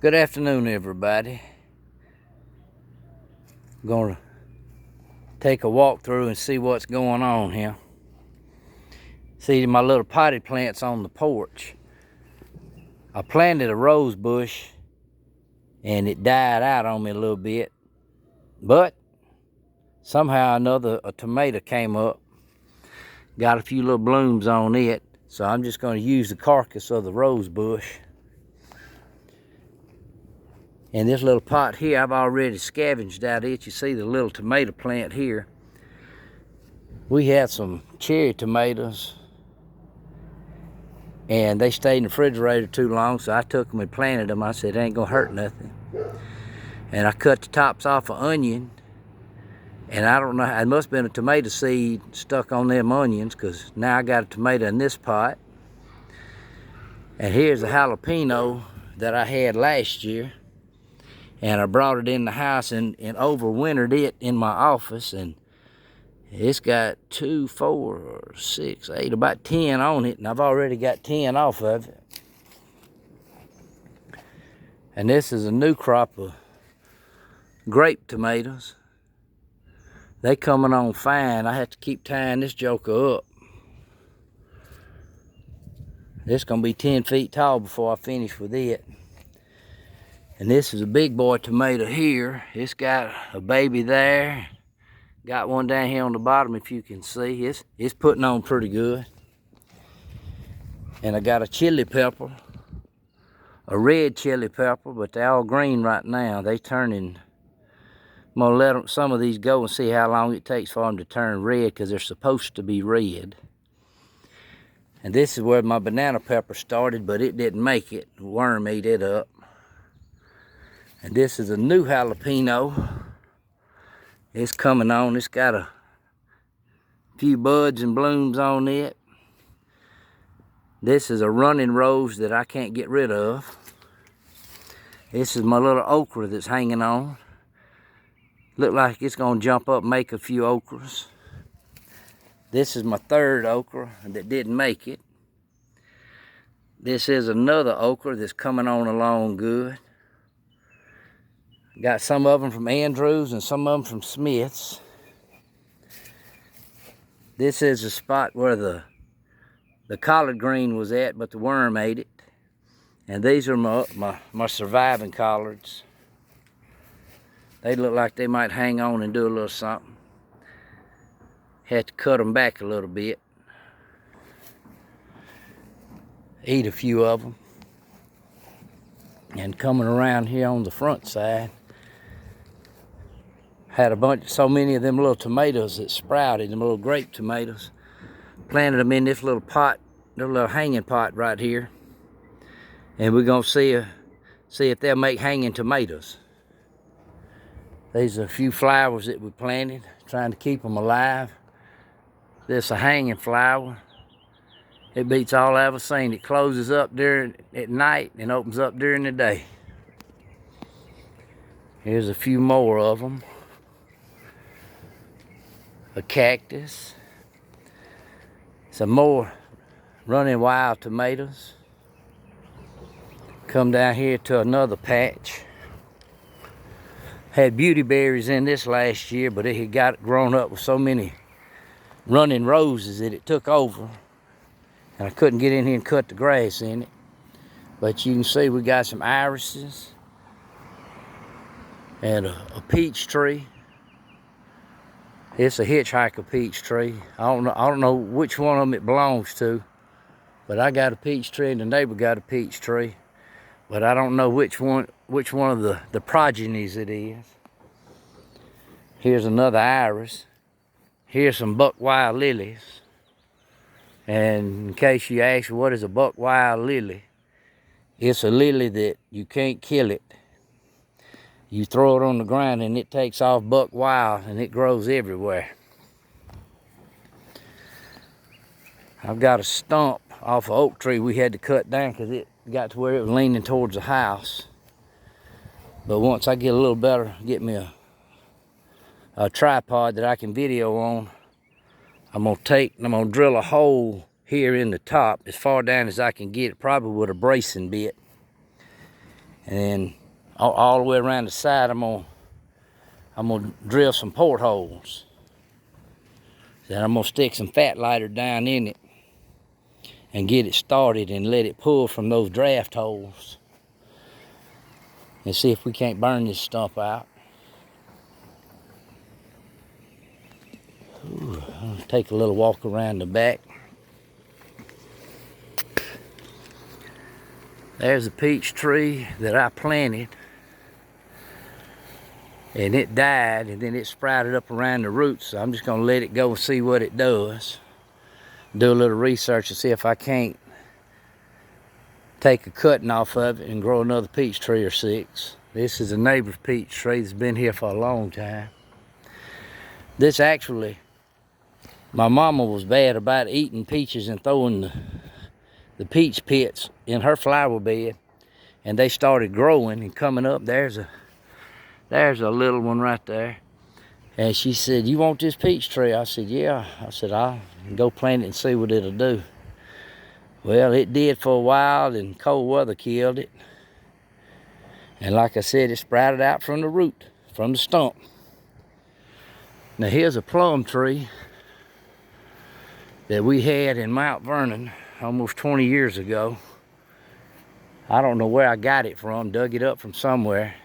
Good afternoon, everybody. I'm going to take a walk through and see what's going on here. See my little potted plants on the porch. I planted a rose bush and it died out on me a little bit, but somehow or another a tomato came up, got a few little blooms on it, so I'm just going to use the carcass of the rose bush. And this little pot here, I've already scavenged out it. You see the little tomato plant here. We had some cherry tomatoes and they stayed in the refrigerator too long, so I took them and planted them. I said, it ain't gonna hurt nothing. And I cut the tops off of onion, and I don't know, it must have been a tomato seed stuck on them onions, because now I got a tomato in this pot. And here's a jalapeno that I had last year, and I brought it in the house and overwintered it in my office, and it's got 2, 4, 6, 8, about 10 on it, and I've already got 10 off of it. And this is a new crop of grape tomatoes. They coming on fine. I have to keep tying this joker up. It's gonna be 10 feet tall before I finish with it. And this is a big boy tomato here. It's got a baby there. Got one down here on the bottom, if you can see. It's putting on pretty good. And I got a chili pepper, a red chili pepper, but they're all green right now. They turning. I'm gonna let some of these go and see how long it takes for them to turn red, because they're supposed to be red. And this is where my banana pepper started, but it didn't make it. The worm ate it up. And this is a new jalapeno. It's coming on. It's got a few buds and blooms on it. This is a running rose that I can't get rid of. This is my little okra that's hanging on. Look like it's gonna jump up and make a few okras. This is my third okra that didn't make it. This is another okra that's coming on along good. Got some of them from Andrews and some of them from Smith's. This is a spot where the collard green was at, but the worm ate it. And these are my surviving collards. They look like they might hang on and do a little something. Had to cut them back a little bit. Eat a few of them. And coming around here on the front side, had so many of them little tomatoes that sprouted, them little grape tomatoes. Planted them in this little pot, their little hanging pot right here. And we're gonna see if they'll make hanging tomatoes. These are a few flowers that we planted, trying to keep them alive. This is a hanging flower. It beats all I've ever seen. It closes up at night and opens up during the day. Here's a few more of them. A cactus. Some more running wild tomatoes. Come down here to another patch. Had beauty berries in this last year, but it had got grown up with so many running roses that it took over. And I couldn't get in here and cut the grass in it. But you can see we got some irises and a peach tree. It's a hitchhiker peach tree. I don't know which one of them it belongs to, but I got a peach tree and the neighbor got a peach tree. But I don't know which one of the progenies it is. Here's another iris. Here's some buck wild lilies. And in case you ask what is a buck wild lily, it's a lily that you can't kill it. You throw it on the ground and it takes off buck wild, and it grows everywhere. I've got a stump off an oak tree we had to cut down because it got to where it was leaning towards the house. But once I get a little better, get me a tripod that I can video on, I'm gonna drill a hole here in the top as far down as I can get it, probably with a bracing bit. And then all the way around the side, I'm gonna drill some portholes. Then I'm gonna stick some fat lighter down in it and get it started and let it pull from those draft holes and see if we can't burn this stump out. Ooh, I'll take a little walk around the back. There's a peach tree that I planted, and it died, and then it sprouted up around the roots. So I'm just gonna let it go and see what it does. Do a little research and see if I can't take a cutting off of it and grow another peach tree or 6. This is a neighbor's peach tree that's been here for a long time. This actually, my mama was bad about eating peaches and throwing the peach pits in her flower bed, and they started growing and coming up. There's a little one right there. And she said, "You want this peach tree?" I said, "Yeah." I said, "I'll go plant it and see what it'll do." Well, it did for a while, and cold weather killed it. And like I said, it sprouted out from the root, from the stump. Now here's a plum tree that we had in Mount Vernon almost 20 years ago. I don't know where I got it from, dug it up from somewhere.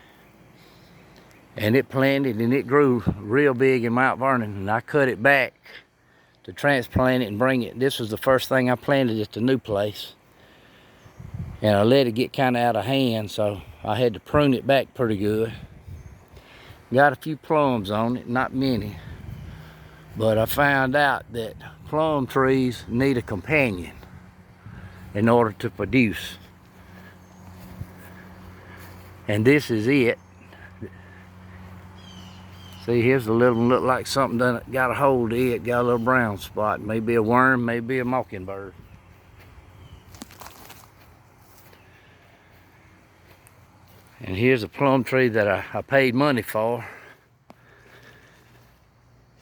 And it planted and it grew real big in Mount Vernon, and I cut it back to transplant it and bring it. This was the first thing I planted at the new place. And I let it get kind of out of hand, so I had to prune it back pretty good. Got a few plums on it, not many. But I found out that plum trees need a companion in order to produce. And this is it. See, here's a little one, look like something done got a hold of it, got a little brown spot. Maybe a worm, maybe a mockingbird. And here's a plum tree that I paid money for.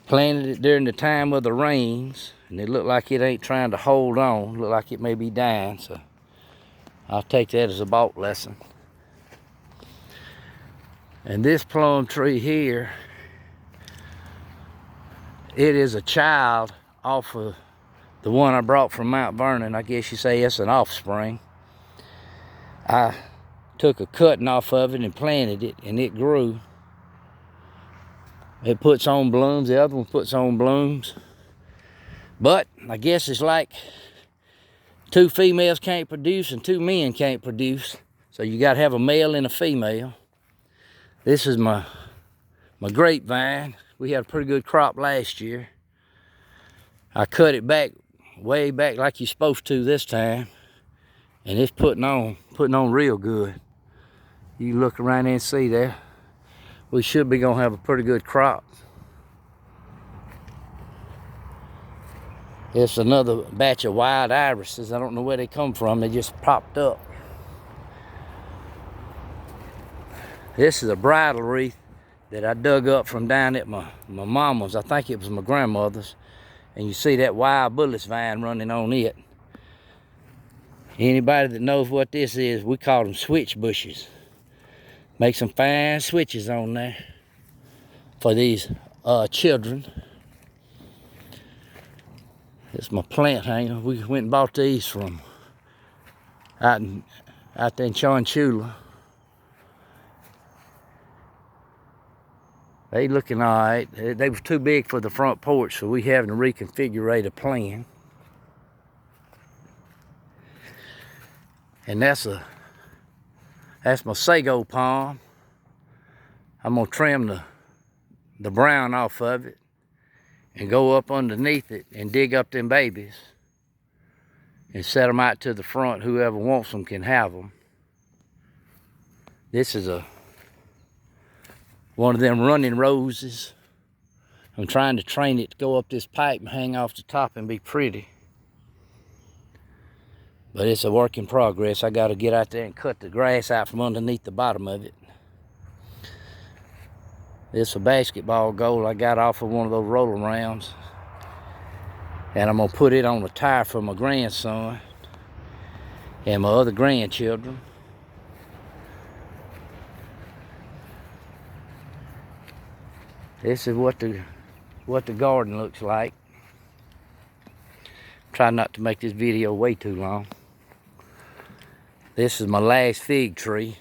Planted it during the time of the rains, and it looked like it ain't trying to hold on. Look like it may be dying, so I'll take that as a bought lesson. And this plum tree here, it is a child off of the one I brought from Mount Vernon. I guess you say it's an offspring. I took a cutting off of it and planted it, and it grew. It puts on blooms, the other one puts on blooms. But I guess it's like 2 females can't produce and 2 men can't produce. So you gotta have a male and a female. This is my grapevine. We had a pretty good crop last year. I cut it back, way back like you're supposed to this time. And it's putting on real good. You look around there and see that. We should be gonna have a pretty good crop. It's another batch of wild irises. I don't know where they come from. They just popped up. This is a bridal wreath that I dug up from down at my mama's. I think it was my grandmother's. And you see that wild bullets vine running on it. Anybody that knows what this is, we call them switch bushes. Make some fine switches on there for these children. It's my plant hanger. We went and bought these from out there in Chonchula. They looking all right. They was too big for the front porch, so we having to reconfigure a plan. And that's my sago palm. I'm gonna trim the brown off of it and go up underneath it and dig up them babies and set them out to the front. Whoever wants them can have them. This is one of them running roses. I'm trying to train it to go up this pipe and hang off the top and be pretty. But it's a work in progress. I got to get out there and cut the grass out from underneath the bottom of it. This is a basketball goal I got off of one of those roll-arounds. And I'm going to put it on a tire for my grandson and my other grandchildren. This is what the garden looks like. Try not to make this video way too long. This is my last fig tree.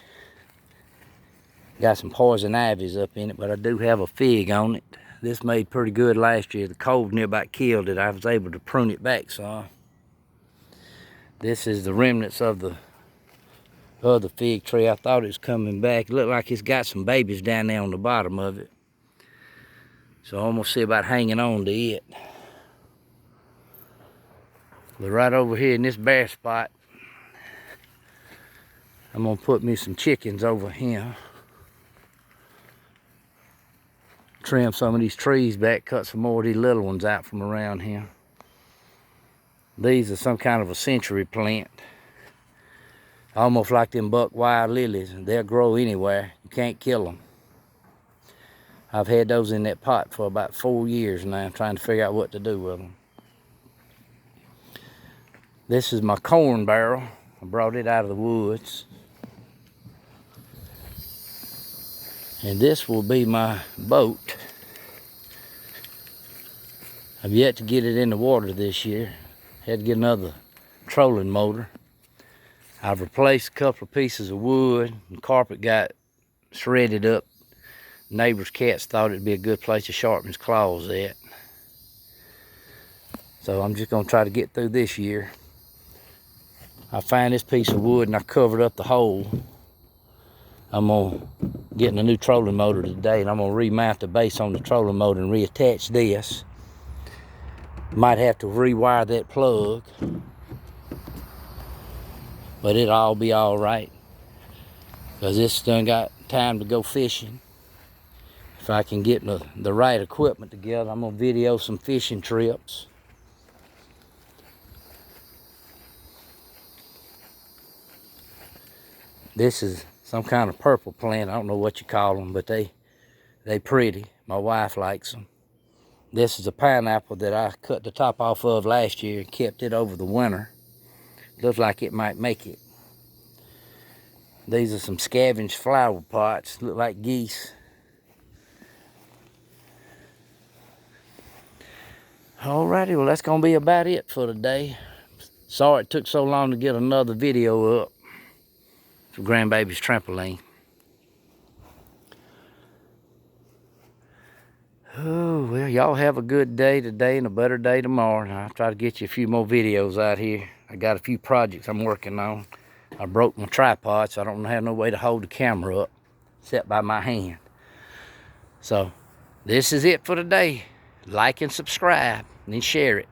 Got some poison ivies up in it, but I do have a fig on it. This made pretty good last year. The cold near about killed it. I was able to prune it back some. This is the remnants of the other fig tree. I thought it was coming back. It looked like it's got some babies down there on the bottom of it. So I'm gonna see about hanging on to it. But right over here in this bare spot, I'm gonna put me some chickens over here. Trim some of these trees back, cut some more of these little ones out from around here. These are some kind of a century plant. Almost like them buck wild lilies. They'll grow anywhere. You can't kill them. I've had those in that pot for about 4 years now, trying to figure out what to do with them. This is my corn barrel. I brought it out of the woods. And this will be my boat. I've yet to get it in the water this year. Had to get another trolling motor. I've replaced a couple of pieces of wood. The carpet got shredded up. Neighbor's cats thought it'd be a good place to sharpen his claws at. So I'm just gonna try to get through this year. I found this piece of wood and I covered up the hole. I'm gonna get a new trolling motor today, and I'm gonna remount the base on the trolling motor and reattach this. Might have to rewire that plug, but it'll all be all right, because this done got time to go fishing. If I can get the right equipment together, I'm gonna video some fishing trips. This is some kind of purple plant. I don't know what you call them, but they pretty. My wife likes them. This is a pineapple that I cut the top off of last year and kept it over the winter. Looks like it might make it. These are some scavenged flower pots. Look like geese. Alrighty, well that's gonna be about it for today. Sorry it took so long to get another video up for grandbaby's trampoline. Oh, well, y'all have a good day today and a better day tomorrow. And I'll try to get you a few more videos out here. I got a few projects I'm working on. I broke my tripod, so I don't have no way to hold the camera up except by my hand. So, this is it for today. Like and subscribe and share it.